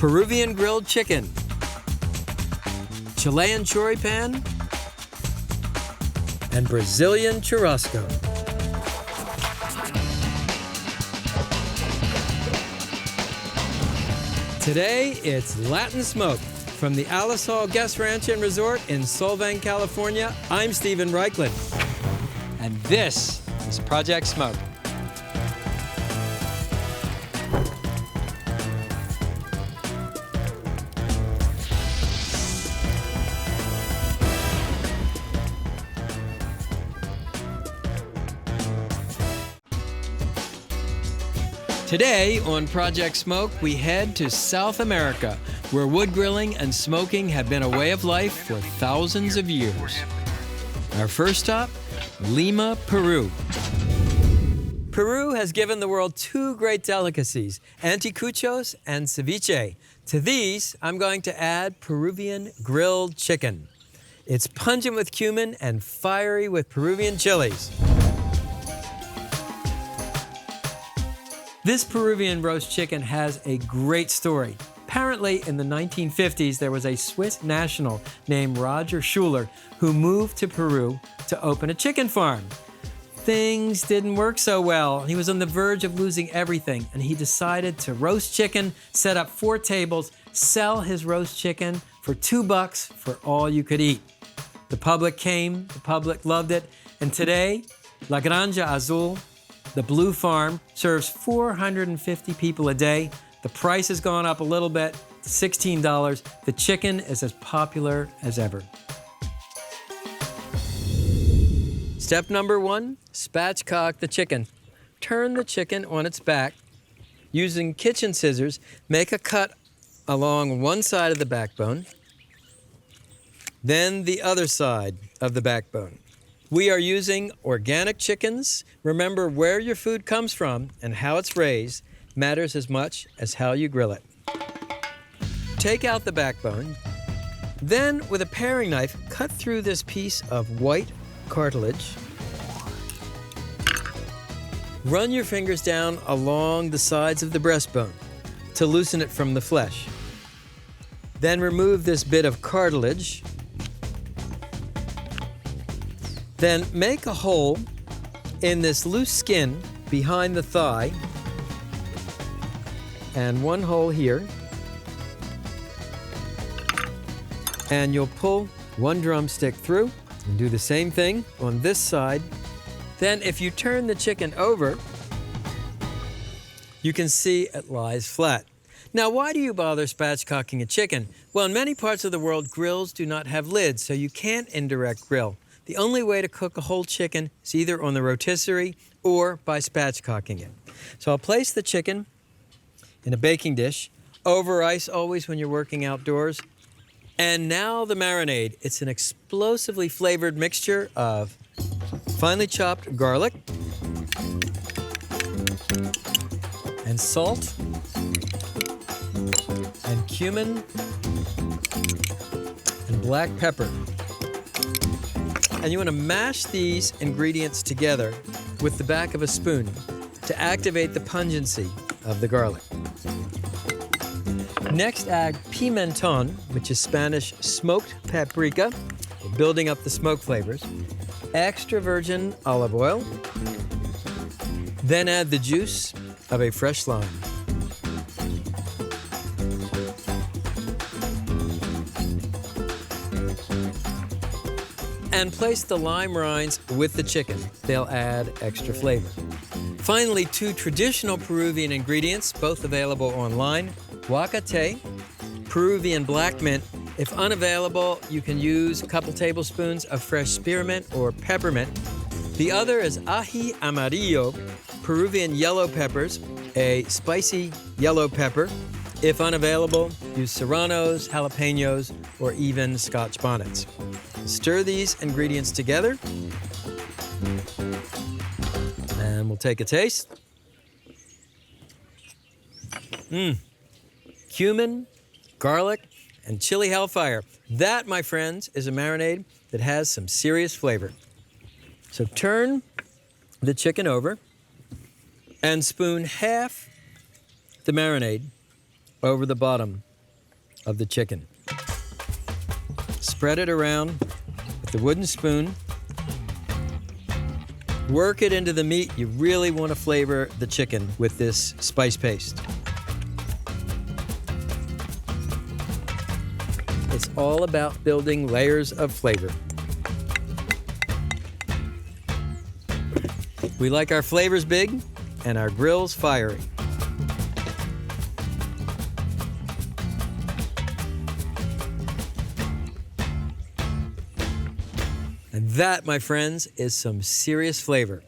Peruvian grilled chicken, Chilean choripan, and Brazilian churrasco. Today, it's Latin smoke. From the Alisal Guest Ranch and Resort in Solvang, California, I'm Stephen Raichlen. And this is Project Smoke. Today on Project Smoke, we head to South America, where wood grilling and smoking have been a way of life for thousands of years. Our first stop, Lima, Peru. Peru has given the world two great delicacies, anticuchos and ceviche. To these, I'm going to add Peruvian grilled chicken. It's pungent with cumin and fiery with Peruvian chilies. This Peruvian roast chicken has a great story. Apparently, in the 1950s, there was a Swiss national named Roger Schuler who moved to Peru to open a chicken farm. Things didn't work so well. He was on the verge of losing everything, and he decided to roast chicken, set up 4 tables, sell his roast chicken for $2 for all you could eat. The public came, the public loved it, and today, La Granja Azul, the Blue Farm, serves 450 people a day. The price has gone up a little bit, $16. The chicken is as popular as ever. Step number 1, spatchcock the chicken. Turn the chicken on its back. Using kitchen scissors, make a cut along one side of the backbone, then the other side of the backbone. We are using organic chickens. Remember, where your food comes from and how it's raised matters as much as how you grill it. Take out the backbone. Then, with a paring knife, cut through this piece of white cartilage. Run your fingers down along the sides of the breastbone to loosen it from the flesh. Then remove this bit of cartilage. Then make a hole in this loose skin behind the thigh, and one hole here. And you'll pull one drumstick through and do the same thing on this side. Then if you turn the chicken over, you can see it lies flat. Now, why do you bother spatchcocking a chicken? Well, in many parts of the world, grills do not have lids, so you can't indirect grill. The only way to cook a whole chicken is either on the rotisserie or by spatchcocking it. So I'll place the chicken in a baking dish, over ice always when you're working outdoors. And now the marinade. It's an explosively flavored mixture of finely chopped garlic and salt and cumin and black pepper. And you want to mash these ingredients together with the back of a spoon to activate the pungency of the garlic. Next, add pimenton, which is Spanish smoked paprika, building up the smoke flavors. Extra virgin olive oil. Then add the juice of a fresh lime. And place the lime rinds with the chicken. They'll add extra flavor. Finally, 2 traditional Peruvian ingredients, both available online. Huacate, Peruvian black mint. If unavailable, you can use a couple tablespoons of fresh spearmint or peppermint. The other is ají amarillo, Peruvian yellow peppers, a spicy yellow pepper. If unavailable, use serranos, jalapenos, or even Scotch bonnets. Stir these ingredients together, and we'll take a taste. Cumin, garlic, and chili hellfire. That, my friends, is a marinade that has some serious flavor. So turn the chicken over and spoon half the marinade over the bottom of the chicken. Spread it around with the wooden spoon. Work it into the meat. You really want to flavor the chicken with this spice paste. It's all about building layers of flavor. We like our flavors big and our grills fiery. And that, my friends, is some serious flavor.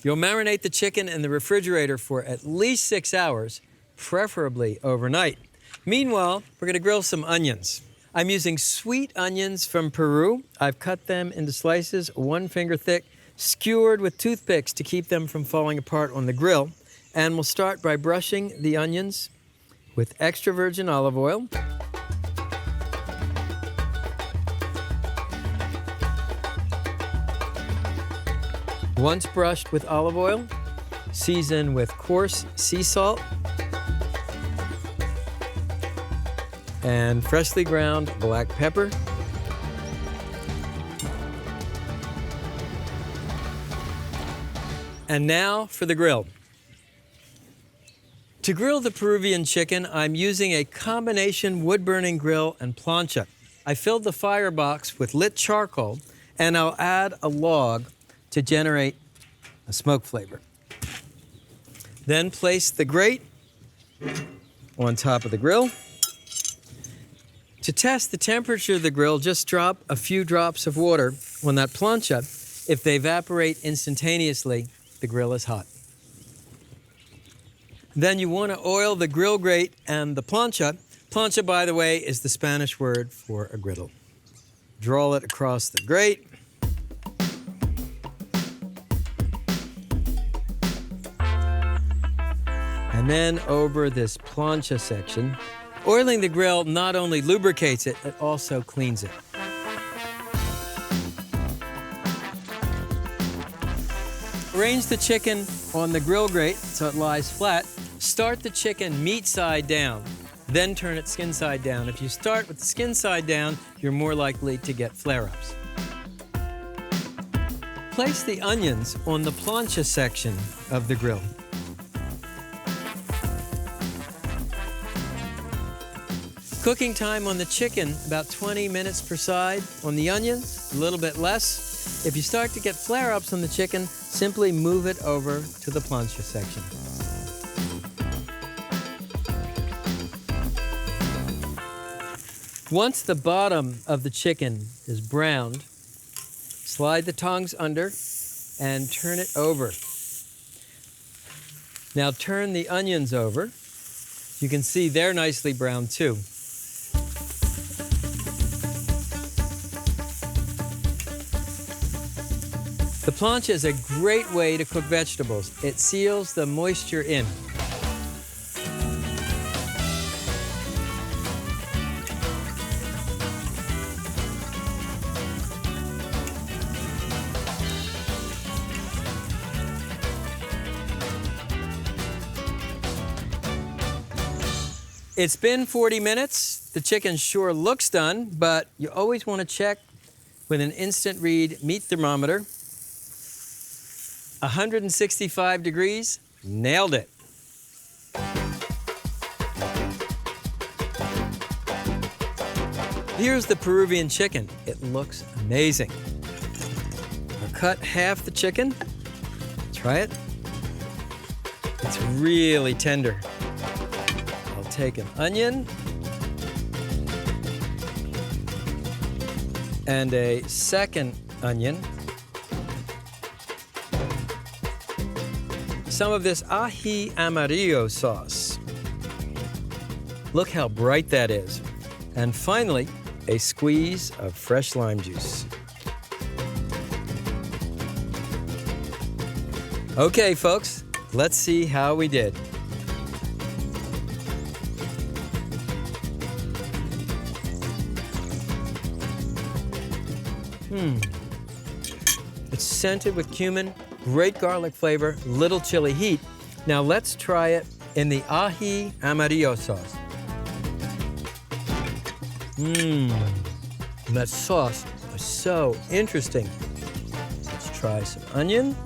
You'll marinate the chicken in the refrigerator for at least 6 hours, preferably overnight. Meanwhile, we're going to grill some onions. I'm using sweet onions from Peru. I've cut them into slices 1 finger thick, skewered with toothpicks to keep them from falling apart on the grill. And we'll start by brushing the onions with extra virgin olive oil. Once brushed with olive oil, season with coarse sea salt and freshly ground black pepper. And now for the grill. To grill the Peruvian chicken, I'm using a combination wood-burning grill and plancha. I filled the firebox with lit charcoal, and I'll add a log to generate a smoke flavor. Then place the grate on top of the grill. To test the temperature of the grill, just drop a few drops of water on that plancha. If they evaporate instantaneously, the grill is hot. Then you want to oil the grill grate and the plancha. Plancha, by the way, is the Spanish word for a griddle. Draw it across the grate. And then over this plancha section. Oiling the grill not only lubricates it, it also cleans it. Arrange the chicken on the grill grate so it lies flat. Start the chicken meat side down, then turn it skin side down. If you start with the skin side down, you're more likely to get flare-ups. Place the onions on the plancha section of the grill. Cooking time on the chicken, about 20 minutes per side. On the onions, a little bit less. If you start to get flare-ups on the chicken, simply move it over to the plancha section. Once the bottom of the chicken is browned, slide the tongs under and turn it over. Now turn the onions over. You can see they're nicely browned too. The plancha is a great way to cook vegetables. It seals the moisture in. It's been 40 minutes. The chicken sure looks done, but you always want to check with an instant read meat thermometer. 165 degrees, nailed it. Here's the Peruvian chicken. It looks amazing. I'll cut half the chicken. Try it. It's really tender. I'll take an onion and a second onion. Some of this ají amarillo sauce. Look how bright that is. And finally, a squeeze of fresh lime juice. Okay, folks, let's see how we did. It's scented with cumin, great garlic flavor, little chili heat. Now let's try it in the ají amarillo sauce. And that sauce is so interesting. Let's try some onion.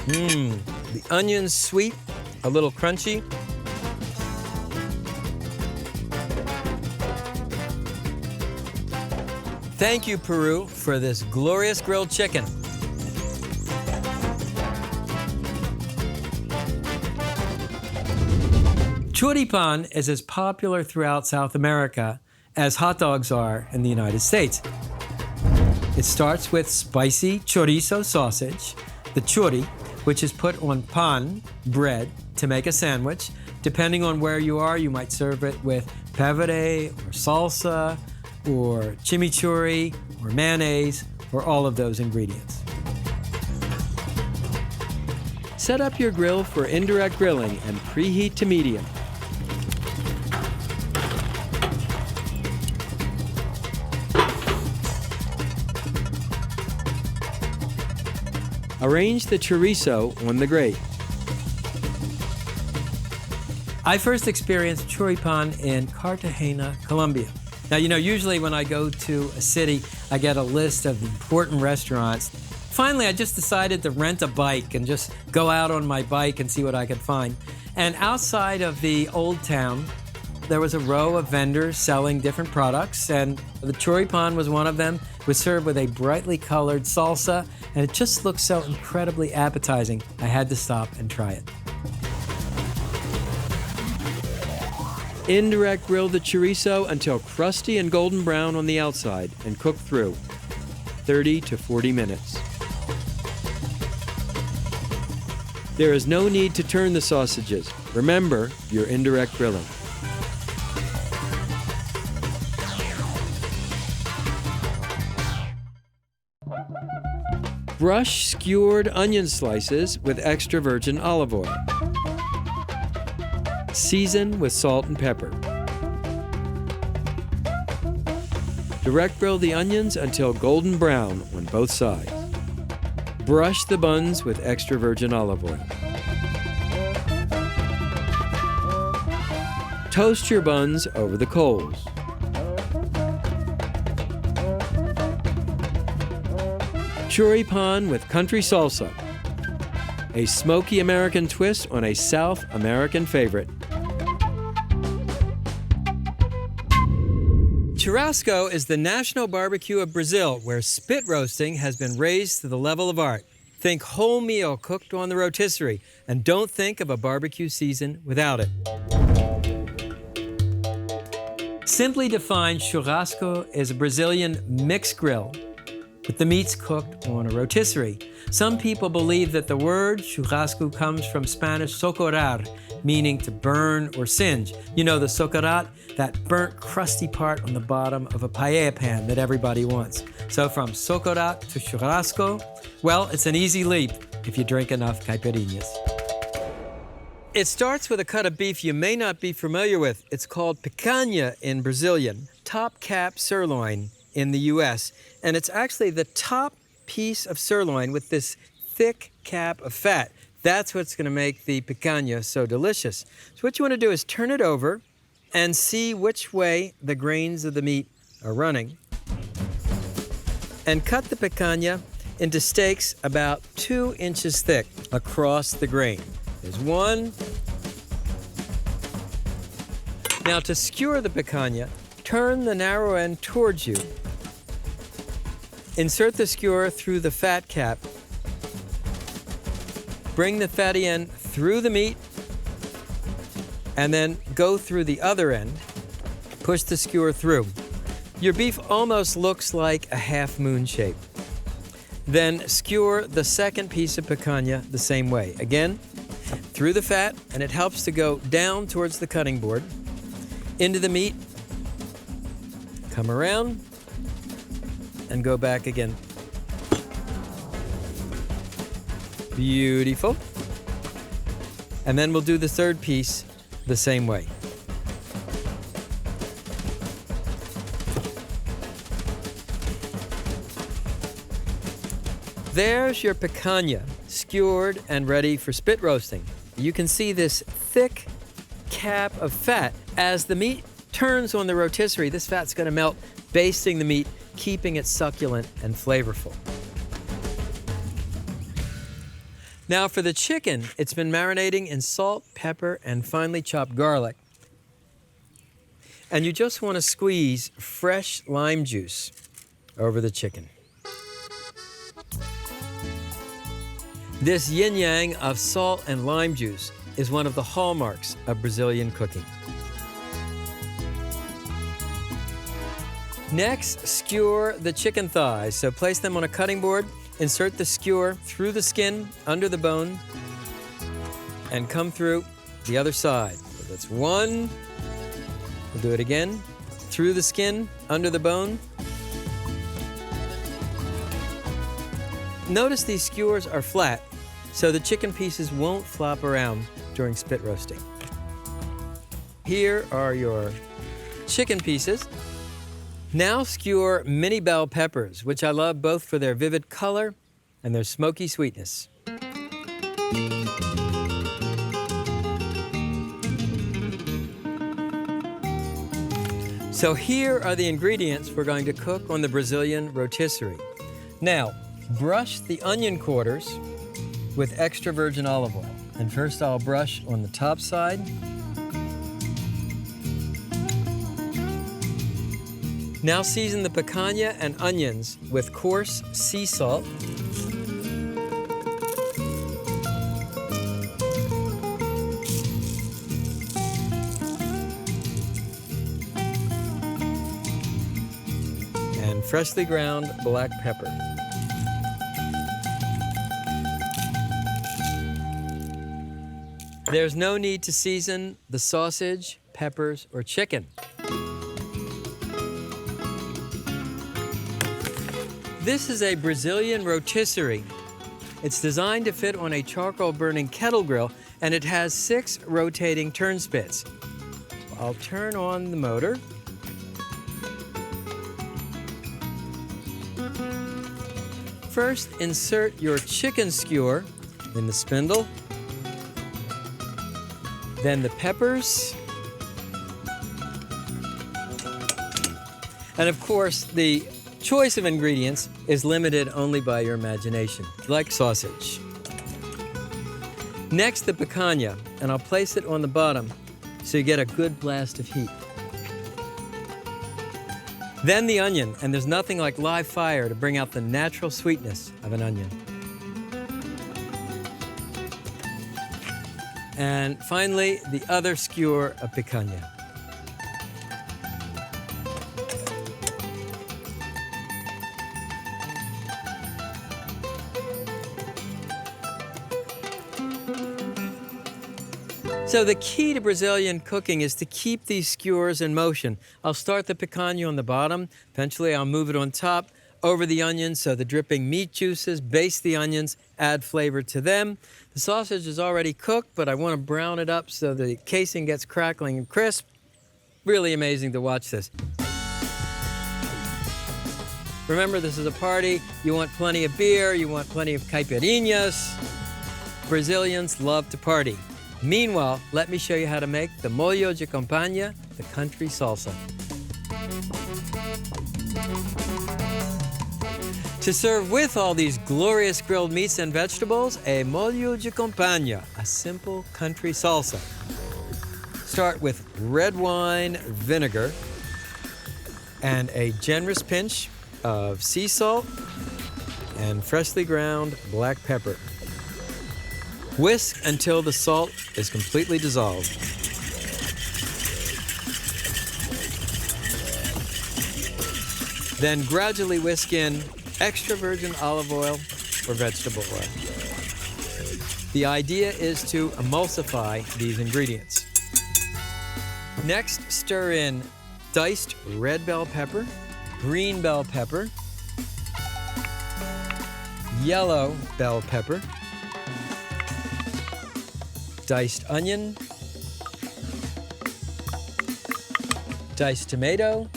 The onion's sweet, a little crunchy. Thank you, Peru, for this glorious grilled chicken. Choripan is as popular throughout South America as hot dogs are in the United States. It starts with spicy chorizo sausage, the chori, which is put on pan, bread, to make a sandwich. Depending on where you are, you might serve it with pevere or salsa or chimichurri or mayonnaise or all of those ingredients. Set up your grill for indirect grilling and preheat to medium. Arrange the chorizo on the grate. I first experienced choripan in Cartagena, Colombia. Now, usually when I go to a city, I get a list of important restaurants. Finally, I just decided to rent a bike and just go out on my bike and see what I could find. And outside of the old town, there was a row of vendors selling different products, and the choripan was one of them. It was served with a brightly colored salsa, and it just looked so incredibly appetizing, I had to stop and try it. Indirect grill the chorizo until crusty and golden brown on the outside and cook through 30 to 40 minutes. There is no need to turn the sausages. Remember, you're indirect grilling. Brush skewered onion slices with extra virgin olive oil. Season with salt and pepper. Direct grill the onions until golden brown on both sides. Brush the buns with extra virgin olive oil. Toast your buns over the coals. Choripan with country salsa, a smoky American twist on a South American favorite. Churrasco is the national barbecue of Brazil, where spit roasting has been raised to the level of art. Think whole meal cooked on the rotisserie, and don't think of a barbecue season without it. Simply defined, churrasco is a Brazilian mixed grill with the meats cooked on a rotisserie. Some people believe that the word churrasco comes from Spanish socorar, meaning to burn or singe. The socorat, that burnt, crusty part on the bottom of a paella pan that everybody wants. So from socorat to churrasco, well, it's an easy leap if you drink enough caipirinhas. It starts with a cut of beef you may not be familiar with. It's called picanha in Brazilian, top cap sirloin in the US, and it's actually the top piece of sirloin with this thick cap of fat. That's what's going to make the picanha so delicious. So what you want to do is turn it over and see which way the grains of the meat are running, and cut the picanha into steaks about 2 inches thick across the grain. There's one. Now to skewer the picanha, turn the narrow end towards you. Insert the skewer through the fat cap. Bring the fatty end through the meat, and then go through the other end. Push the skewer through. Your beef almost looks like a half moon shape. Then skewer the second piece of picanha the same way. Again, through the fat, and it helps to go down towards the cutting board, into the meat, come around, and go back again. Beautiful. And then we'll do the third piece the same way. There's your picanha, skewered and ready for spit roasting. You can see this thick cap of fat As the meat turns on the rotisserie, this fat's going to melt, basting the meat, keeping it succulent and flavorful. Now for the chicken, it's been marinating in salt, pepper, and finely chopped garlic. And you just want to squeeze fresh lime juice over the chicken. This yin-yang of salt and lime juice is one of the hallmarks of Brazilian cooking. Next, skewer the chicken thighs. So place them on a cutting board, insert the skewer through the skin, under the bone, and come through the other side. So that's one. We'll do it again. Through the skin, under the bone. Notice these skewers are flat, so the chicken pieces won't flop around during spit roasting. Here are your chicken pieces. Now skewer mini bell peppers, which I love both for their vivid color and their smoky sweetness. So here are the ingredients we're going to cook on the Brazilian rotisserie. Now, brush the onion quarters with extra virgin olive oil. And first I'll brush on the top side. Now season the picanha and onions with coarse sea salt. And freshly ground black pepper. There's no need to season the sausage, peppers, or chicken. This is a Brazilian rotisserie. It's designed to fit on a charcoal burning kettle grill, and it has 6 rotating turn spits. I'll turn on the motor. First, insert your chicken skewer in the spindle, then the peppers, and of course, the choice of ingredients is limited only by your imagination, like sausage. Next, the picanha, and I'll place it on the bottom so you get a good blast of heat. Then the onion, and there's nothing like live fire to bring out the natural sweetness of an onion. And finally, the other skewer of picanha. So the key to Brazilian cooking is to keep these skewers in motion. I'll start the picanha on the bottom. Eventually, I'll move it on top over the onions so the dripping meat juices baste the onions, add flavor to them. The sausage is already cooked, but I want to brown it up so the casing gets crackling and crisp. Really amazing to watch this. Remember, this is a party. You want plenty of beer, you want plenty of caipirinhas. Brazilians love to party. Meanwhile, let me show you how to make the molho de campanha, the country salsa. To serve with all these glorious grilled meats and vegetables, a molho de campanha, a simple country salsa. Start with red wine vinegar and a generous pinch of sea salt and freshly ground black pepper. Whisk until the salt is completely dissolved. Then gradually whisk in extra virgin olive oil or vegetable oil. The idea is to emulsify these ingredients. Next, stir in diced red bell pepper, green bell pepper, yellow bell pepper, diced onion, diced tomato,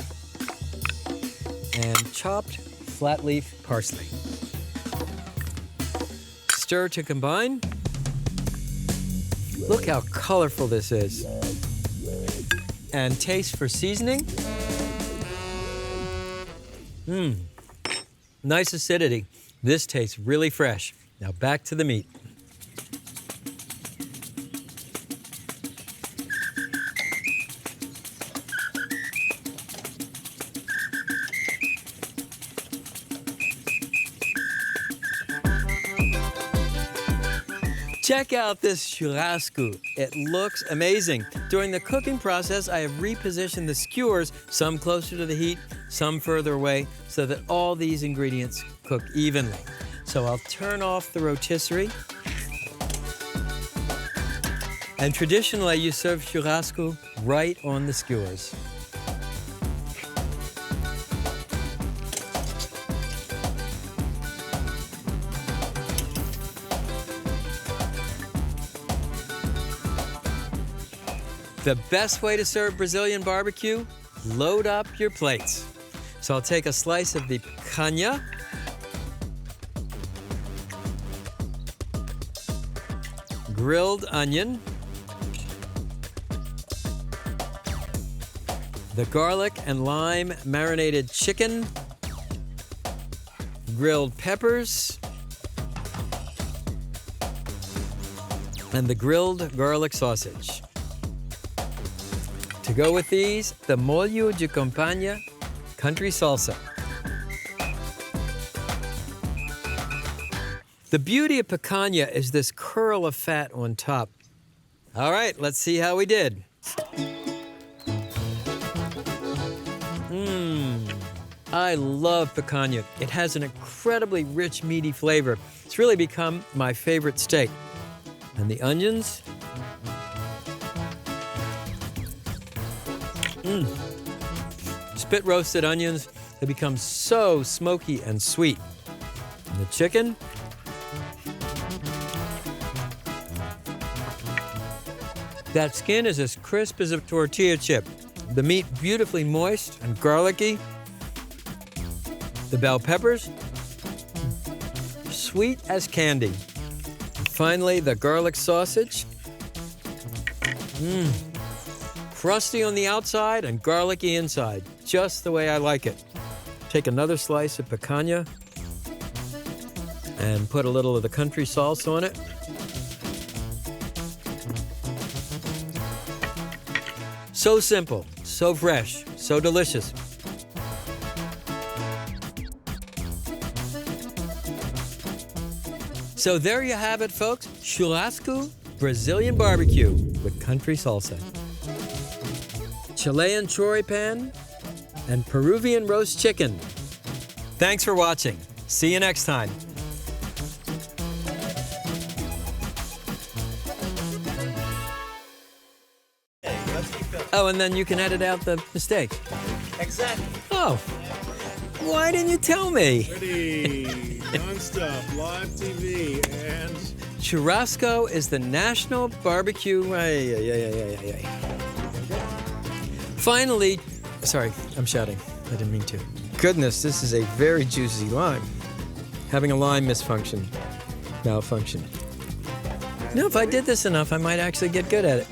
and chopped flat leaf parsley. Stir to combine. Look how colorful this is. and taste for seasoning. Nice acidity. This tastes really fresh. Now back to the meat. Check out this churrasco. It looks amazing. During the cooking process, I have repositioned the skewers, some closer to the heat, some further away, so that all these ingredients cook evenly. So I'll turn off the rotisserie. And traditionally, you serve churrasco right on the skewers. The best way to serve Brazilian barbecue, load up your plates. So I'll take a slice of the picanha, grilled onion, the garlic and lime marinated chicken, grilled peppers, and the grilled garlic sausage. To go with these, the molho de campanha country salsa. The beauty of picanha is this curl of fat on top. All right, let's see how we did. I love picanha. It has an incredibly rich, meaty flavor. It's really become my favorite steak. And the onions. Spit roasted onions, they become so smoky and sweet. And the chicken. That skin is as crisp as a tortilla chip. The meat beautifully moist and garlicky. The bell peppers, sweet as candy. And finally, the garlic sausage. Crusty on the outside and garlicky inside, just the way I like it. Take another slice of picanha and put a little of the country salsa on it. So simple, so fresh, so delicious. So there you have it, folks. Churrasco, Brazilian barbecue with country salsa. Chilean choripan, and Peruvian roast chicken. Thanks for watching. See you next time. Oh, and then you can edit out the mistake. Exactly. Oh, why didn't you tell me? Ready, non-stop, live TV, and... Churrasco is the national barbecue. Finally, sorry, I'm shouting. I didn't mean to. Goodness, this is a very juicy lime. Having a lime malfunction. You know, if I did this enough, I might actually get good at it.